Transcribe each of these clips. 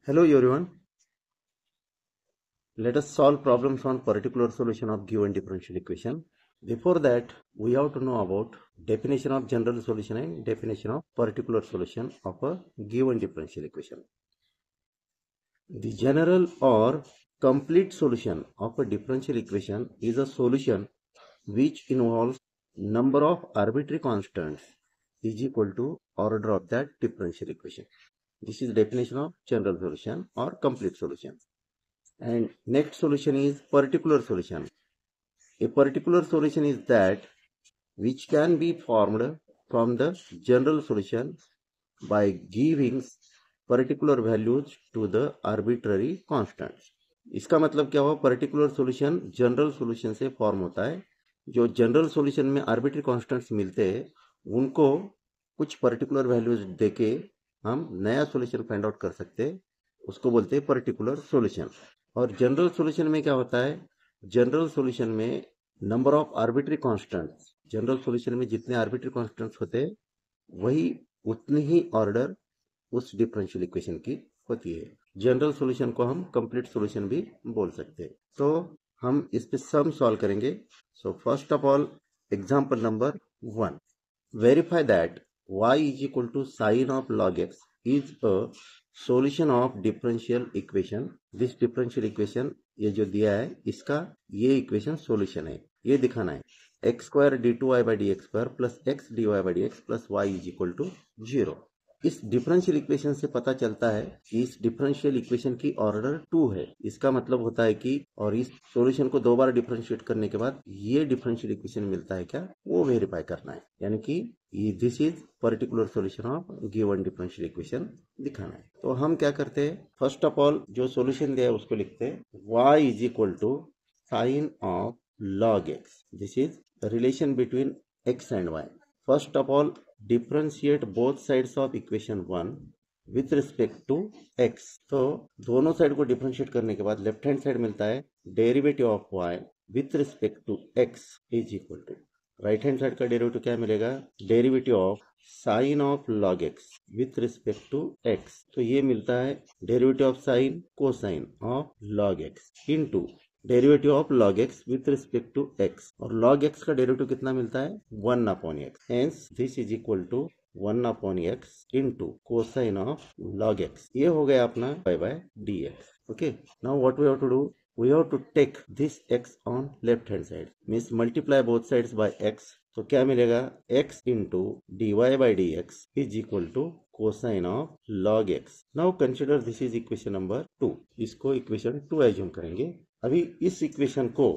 Hello everyone. Let us solve problems on particular solution of given differential equation. Before that, we have to know about definition of general solution and definition of particular solution of a given differential equation. The general or complete solution of a differential equation is a solution which involves number of arbitrary constants is equal to order of that differential equation. This is definition of general solution or complete solution. And next solution is particular solution. A particular solution is that which can be formed from the general solution by giving particular values to the arbitrary constants. इसका मतलब क्या हुआ? Particular solution general solution से form होता है. जो general solution में arbitrary constants मिलते हैं उनको कुछ पर्टिकुलर वैल्यूज देके हम नया सॉल्यूशन फाइंड आउट कर सकते हैं, उसको बोलते हैं पर्टिकुलर सॉल्यूशन. और जनरल सॉल्यूशन में क्या होता है? जनरल सॉल्यूशन में number of arbitrary constants, general solution में जितने आर्बिट्री कांस्टेंट्स होते हैं वही उतनी ही ऑर्डर उस डिफरेंशियल इक्वेशन की होती है. जनरल सॉल्यूशन को हम कंप्लीट सॉल्यूशन भी बोल सकते हैं. तो हम इस पे सम सॉल्व करेंगे. So first of all example number 1, verify that y is equal to sine of log x is a solution of differential equation. This differential equation ये जो दिया है इसका ये इक्वेशन सॉल्यूशन है, ये दिखाना है. X square d two y by D x square plus x d y by D x plus y is equal to 0. इस डिफरेंशियल इक्वेशन से पता चलता है कि इस डिफरेंशियल इक्वेशन की ऑर्डर 2 है. इसका मतलब होता है कि और इस सॉल्यूशन को 2 बार डिफरेंशिएट करने के बाद ये डिफरेंशियल इक्वेशन मिलता है क्या, वो वेरीफाई करना है. यानी कि this is particular solution of given differential equation दिखाना है. तो हम क्या करते हैं, फर्स्ट ऑफ ऑल जो सॉल्यूशन दिया है उसको लिखते हैं. y is equal to sine of log x. This is relation between x and y. First of all differentiate both sides of equation 1 with respect to x. तो दोनों side को differentiate करने के बाद लेफ्ट हैंड साइड मिलता है derivative of y with respect to x is equal to right hand side का derivative क्या मिलेगा, derivative of sine of log x with respect to x. तो ये मिलता है derivative of sine cosine of log x into derivative of log x with respect to x. और log x का derivative कितना मिलता है, 1 upon x. Hence this is equal to 1 upon x into cosine of log x. ये हो गया अपना y by dx. Okay, now what we have to do, we have to take this x on left hand side, means multiply both sides by x. तो क्या मिलेगा, x into dy by dx is equal to cosine of log x. Now consider this is equation number 2. इसको equation 2 assume करेंगे. अभी इस equation को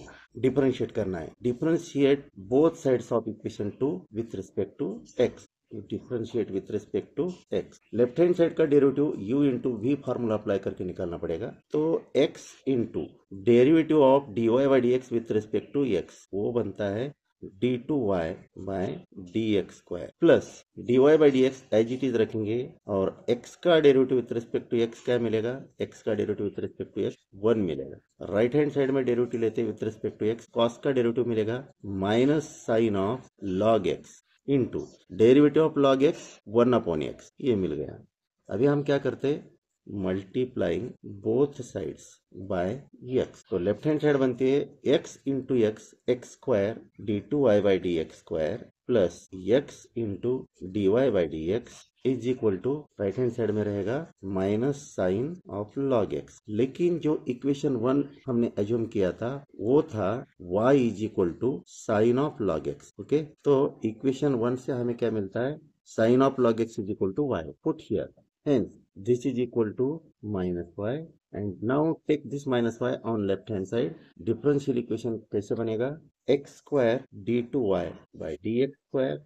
differentiate करना है. Differentiate both sides of equation 2 with respect to x. Differentiate with respect to x. Left hand side का derivative u into V formula apply करके निकालना पड़ेगा. तो x into derivative of dy by D x with respect to x वो बनता है d2y by dx square plus dy by D x as it is रखेंगे और x का derivative with respect to x क्या मिलेगा, x का derivative with respect to x 1 मिलेगा. राइट हैंड साइड में डेरिवेटिव लेते with respect to x, cos का डेरिवेटिव मिलेगा minus sine of log x into derivative of log x 1 upon x. ये मिल गया. अभी हम क्या करते हैं, multiplying both sides by x. तो लेफ्ट हैंड साइड बनती है x into x x square d two y by D x square plus x into d y by D x is equal to right hand side में रहेगा minus sine of log x. लेकिन जो equation 1 हमने assume किया था वो था y is equal to sine of log x. Okay, तो इक्वेशन 1 से हमें क्या मिलता है, साइन of log x is equal to y. Put here, hence this is equal to minus y. and now take this minus y on left hand side. differential equation कैसे बनेगा, x square d2y by dx square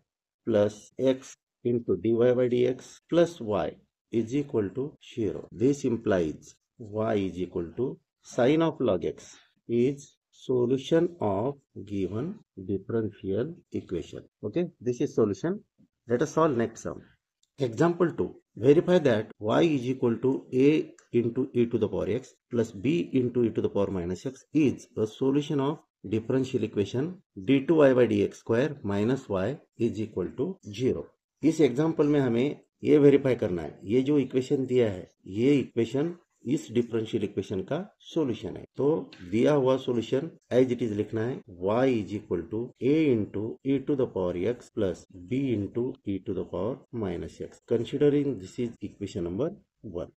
plus x into dy by dx plus y is equal to 0. This implies y is equal to sin of log x is solution of given differential equation. Okay, this is solution. Let us solve next sum. Example 2. Verify that y is equal to a into e to the power x plus b into e to the power minus x is a solution of differential equation d2y by dx square minus y is equal to 0. इस example में हमें ये verify करना है, ये जो equation दिया है ये इक्वेशन इस डिफरेंशियल इक्वेशन का सॉल्यूशन है। तो दिया हुआ सॉल्यूशन एज इट इज लिखना है y is equal to a into e to the power x plus b into e to the power minus x, considering this is equation number 1।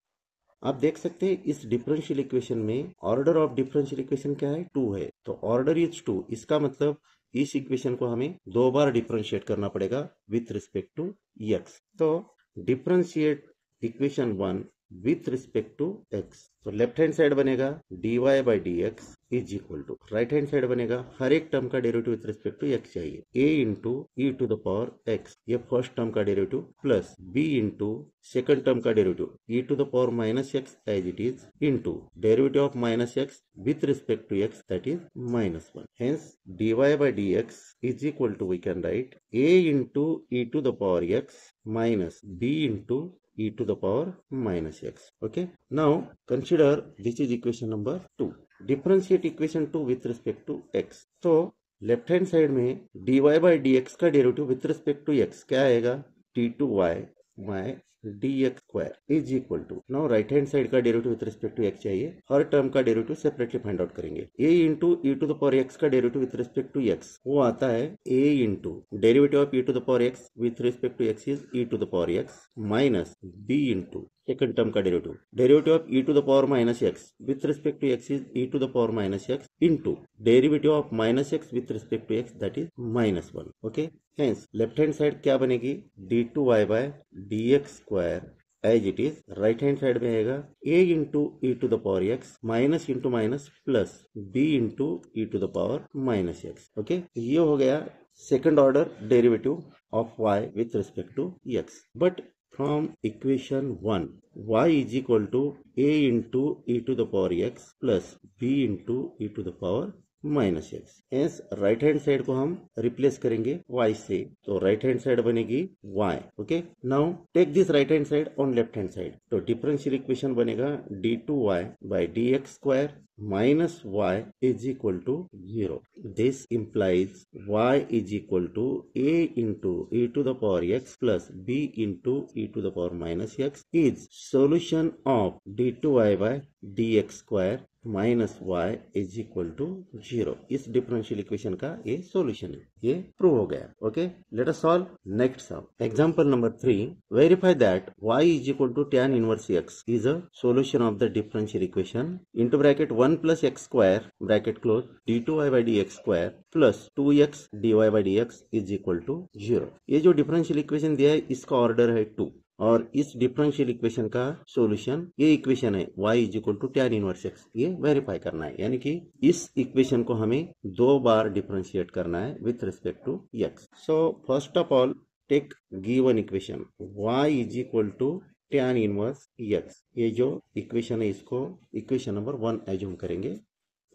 आप देख सकते हैं इस डिफरेंशियल इक्वेशन में ऑर्डर ऑफ डिफरेंशियल इक्वेशन क्या है, 2 है। तो ऑर्डर इज 2, इसका मतलब इस इक्वेशन को हमें 2 बार डिफरेंशिएट करना पड़ेगा विथ रिस्पेक्ट टू x। तो differentiate equation 1 with respect to x। तो लेफ्ट हैंड साइड बनेगा dy by D x is equal to, right hand side बनेगा हर एक टर्म का derivative with respect to x चाहिए, a into E to the power x, ये first term का derivative, plus b into second term का derivative e to the power minus x as it is, into derivative of minus x with respect to x, that is minus 1. Hence dy by dx is equal to, we can write a into e to the power x minus b into e to the power minus x. Okay. Now consider this is equation number 2. Differentiate equation 2 with respect to x. So left hand side में dy by dx का derivative with respect to x क्या आएगा, t2y by dx square is equal to, now right hand side का derivative with respect to x चाहिए, हर term का derivative separately find out करेंगे। a into E to the power x का derivative with respect to x वो आता है a into derivative of e to the power x with respect to x is e to the power x minus b into second term का derivative of e to the power minus x with respect to x is e to the power minus x into derivative of minus x with respect to x that is minus 1। Okay, hence left hand side क्या बनेगी, d2y by dx square as it is, right hand side में आएगा a into E to the power x minus into minus plus b into E to the power minus x। Okay, ये हो गया second order derivative of y with respect to x। But from equation 1 y is equal to a into e to the power x plus b into e to the power minus x। Hence right hand side को हम replace करेंगे y से, तो right hand side बनेगी y। Okay, now take this right hand side on left hand side, तो differential equation बनेगा d2y by dx square minus y is equal to 0. This implies y is equal to a into e to the power x plus b into e to the power minus x is solution of d2y by dx square minus y is equal to 0। इस differential equation का ये solution है, ये prove हो गया। Okay, let us solve next sum. Example number 3, verify that y is equal to tan inverse x is a solution of the differential equation into bracket 1 plus x square bracket close d2y by dx square plus 2x dy by dx is equal to 0। ये जो differential equation दिया है इसका order है 2 और इस differential equation का solution ये इक्वेशन है y is equal to tan inverse x। ये वेरीफाई करना है, यानी कि इस इक्वेशन को हमें 2 बार डिफरेंशिएट करना है with respect to x। So first of all take given equation y is equal to tan inverse x। ये जो इक्वेशन है इसको इक्वेशन नंबर 1 एज्यूम करेंगे,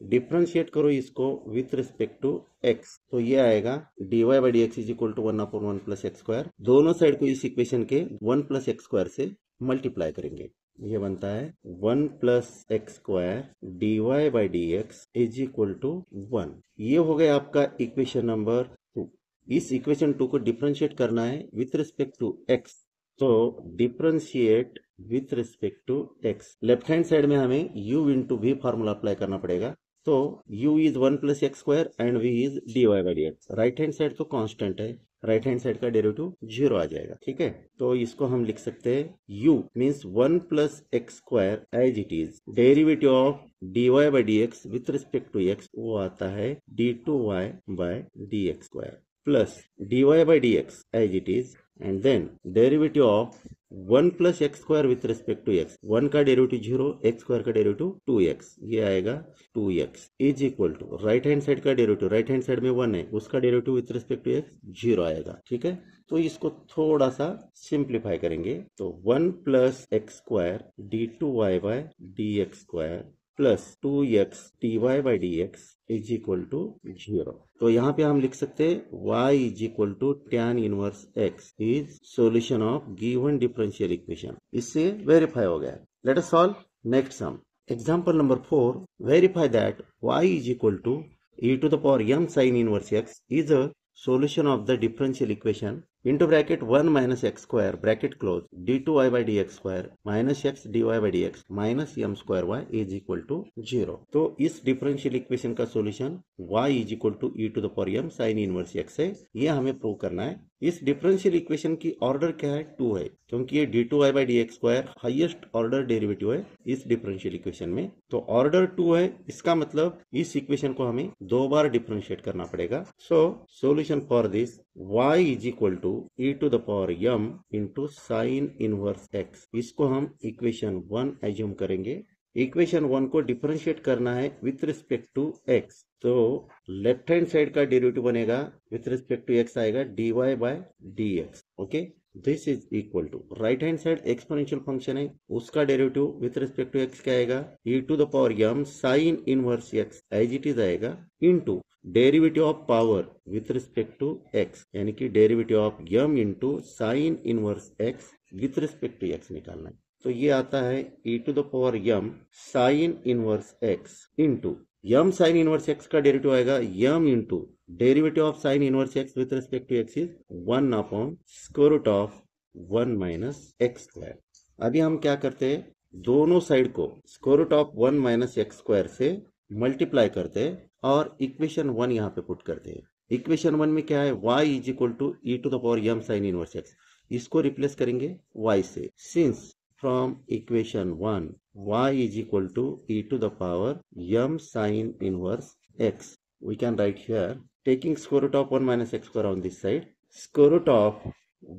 डिफरेंशिएट करो इसको विथ रिस्पेक्ट टू x, तो ये आएगा dy by D x is equal to 1/1 plus x square. दोनों साइड को इस इक्वेशन के 1 प्लस एक्स स्क्वायर से मल्टीप्लाई करेंगे, ये बनता है 1 plus x square dy by D x is equal to 1। ये हो गया आपका इक्वेशन नंबर 2। इस इक्वेशन 2 को डिफरेंशिएट करना है विथ रिस्पेक्ट टू x, तो differentiate with respect to x। Left hand side में हमें u into v formula apply करना पड़ेगा, तो u is 1 plus x square and v is dy by D x. Right hand side तो constant है, right hand side का derivative 0 आ जाएगा। ठीक है, तो इसको हम लिख सकते हैं u means 1 plus x square as it is, derivative of dy by D x with respect to x वो आता है d2y by D x square plus dy by D x as it is, and then derivative of 1 plus x square with respect to x, 1 का derivative 0, x square का derivative 2x, ये आएगा 2x is equal to right hand side का derivative, right hand side में 1 है, उसका derivative with respect to x 0 आएगा। ठीक है, तो इसको थोड़ा सा सिंप्लीफाई करेंगे, तो 1 plus x square d2y by D x square plus 2x dy by D x is equal to 0। तो यहाँ पे हम लिख सकते हैं y is equal to tan inverse x is solution of given differential equation. इससे वेरीफाई हो गया। Let us solve next sum. Example number 4, verify that y is equal to e to the power m sin inverse x is a solution of the differential equation into bracket 1 minus x square bracket close d2y by dx square minus x dy by dx minus m square y is equal to 0। तो इस differential equation का solution y is equal to e to the power m sin inverse x है, ये हमें prove करना है। इस differential equation की ऑर्डर क्या है, 2 है, क्योंकि ये d2y by dx square highest order derivative है इस डिफरेंशियल इक्वेशन में। तो ऑर्डर 2 है, इसका मतलब इस इक्वेशन को हमें 2 बार डिफरेंशिएट करना पड़ेगा। So solution for this y is equal to e to the power m into sin inverse x। इसको हम इक्वेशन 1 एज्यूम करेंगे। इक्वेशन 1 को डिफरेंशिएट करना है विथ रिस्पेक्ट टू x, तो लेफ्ट हैंड साइड का डेरिवेटिव बनेगा विथ रिस्पेक्ट टू x आएगा dy by dx। Okay, this is equal to right hand side exponential function है, उसका derivative with respect to x क्या आएगा, e to the power m sine inverse x as it is आएगा into derivative of power with respect to x, यानी कि derivative of m into sine inverse x with respect to x निकालना है। तो ये आता है e to the power m sine inverse x into m sine inverse x का derivative आएगा m into derivative of sine inverse x with respect to x is 1 upon square root of 1 minus x square. अभी हम क्या करते हैं, दोनों side को square root of 1 minus x square से मल्टीप्लाई करते हैं और इक्वेशन 1 यहाँ पे पुट करते हैं। इक्वेशन 1 में क्या है, y is equal to e to the power m sine inverse x, इसको रिप्लेस करेंगे y से। Since from equation 1 y is equal to e to the power m sin inverse x, we can write here taking square root of 1 minus x square on this side, square root of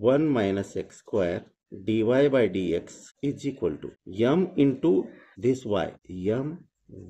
1 minus x square dy by dx is equal to m into this y, m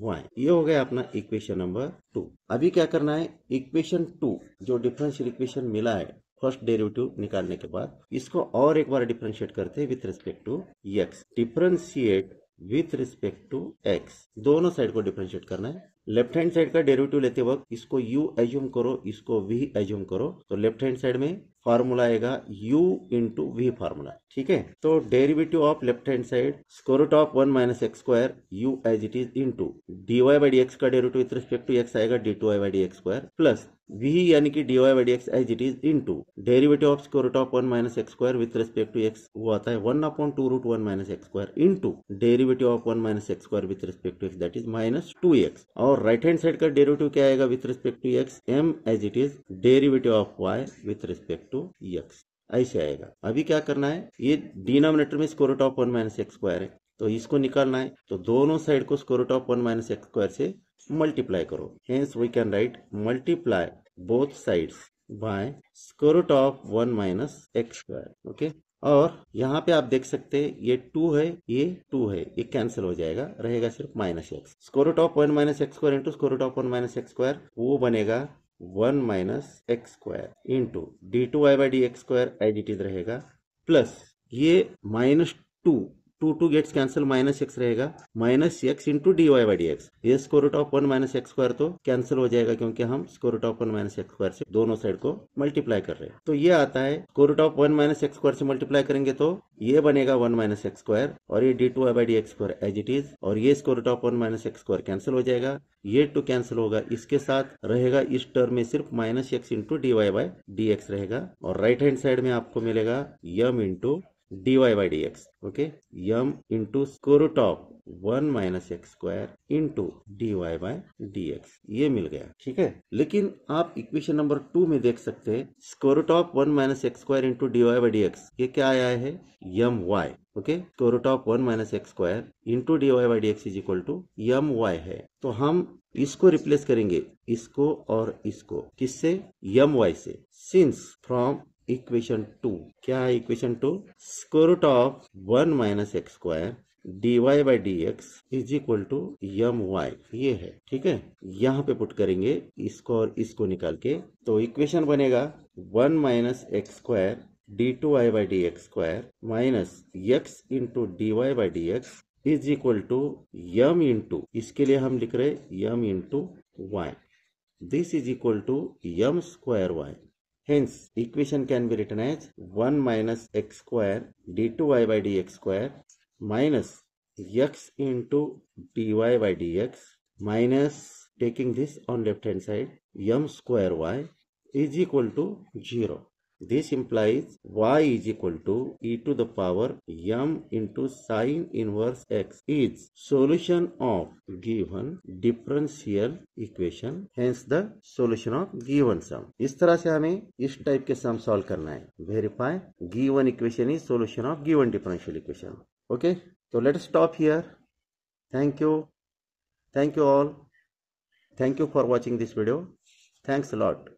y। ये हो गया अपना equation number 2। अभी क्या करना है, equation 2 जो differential equation मिला है फर्स्ट डेरिवेटिव निकालने के बाद इसको और एक बार डिफरेंशिएट करते हैं with respect to x। Differentiate with respect to x, दोनों साइड को डिफरेंशिएट करना है। लेफ्ट हैंड साइड का डेरिवेटिव लेते वक्त इसको u एज्यूम करो, इसको v एज्यूम करो, तो लेफ्ट हैंड साइड में फार्मूला आएगा u इंटू वी फार्मूला। ठीक है, तो derivative of left hand side square root of 1 minus x square u as it is into dy by dx का derivative with respect to x आएगा d2y by dx square plus v यानी कि dy by dx as it is into derivative of square root of 1 minus x square with respect to x, वो आता है 1 upon 2 root 1 minus x square into derivative of 1 minus x square with respect to x that is minus 2x। और right hand side का derivative क्या आएगा with respect to x, m as it is derivative of y with respect to x, ऐसे आएगा। अभी क्या करना है, ये डिनोमिनेटर में square root of 1 minus x square है, तो इसको निकालना है, तो दोनों साइड को square root of 1 minus x square से मल्टीप्लाई करो। Hence we can write multiply both sides by square root of 1 minus x square. Okay, और यहाँ पे आप देख सकते हैं ये 2 है, ये 2 है, ये कैंसिल हो जाएगा, रहेगा सिर्फ minus x. Square root of 1 minus x square into square root of 1 minus x square, वो बनेगा 1 minus x square into d2y by D x square as it is रहेगा प्लस ये minus 2 gets cancel, minus X रहेगा minus x into dy by D x. ये square root of 1 minus x square तो cancel हो जाएगा क्योंकि हम square root of 1 minus x square से दोनों साइड को मल्टीप्लाई कर रहे हैं। तो ये आता है square root of 1 minus x square से मल्टीप्लाई करेंगे तो ये बनेगा 1 माइनस एक्स स्क्वायर और ये d2y by D x square as it is, और ये square root of 1 minus x square cancel हो जाएगा, ये 2 कैंसिल होगा, इसके साथ रहेगा इस टर्म में सिर्फ minus x into dy by D x रहेगा, और राइट हैंड साइड में आपको मिलेगा m into dy by D x. Okay, m into square root of 1 minus x square into dy by D x, ये मिल गया। ठीक है, लेकिन आप इक्वेशन नंबर 2 में देख सकते हैं square root of 1 minus x square into dy by D x, ये क्या आया है, my। Okay, square root of 1 minus x square into dy by D x is equal to my है, तो हम इसको रिप्लेस करेंगे, इसको और इसको, किससे, my से। सिंस फ्रॉम इक्वेशन 2, क्या है equation 2, square root of 1 minus x square dy by D x is equal to my, ये है। ठीक है, यहाँ पे पुट करेंगे इसको और इसको निकाल के, तो इक्वेशन बनेगा 1 minus x square d2y by D x square minus x into dy by D x is equal to m into, इसके लिए हम लिख रहे m into y, this is equal to m square y। Hence, equation can be written as 1 minus x square d2y by dx square minus x into dy by dx minus, taking this on left hand side, m square y is equal to 0। This implies y is equal to e to the power m into sine inverse x is solution of given differential equation, hence the solution of given sum. इस तरह से हमें इस type के sum solve करना है. Verify given equation is solution of given differential equation. Okay, so let's stop here. Thank you. Thank you all. Thank you for watching this video. Thanks a lot.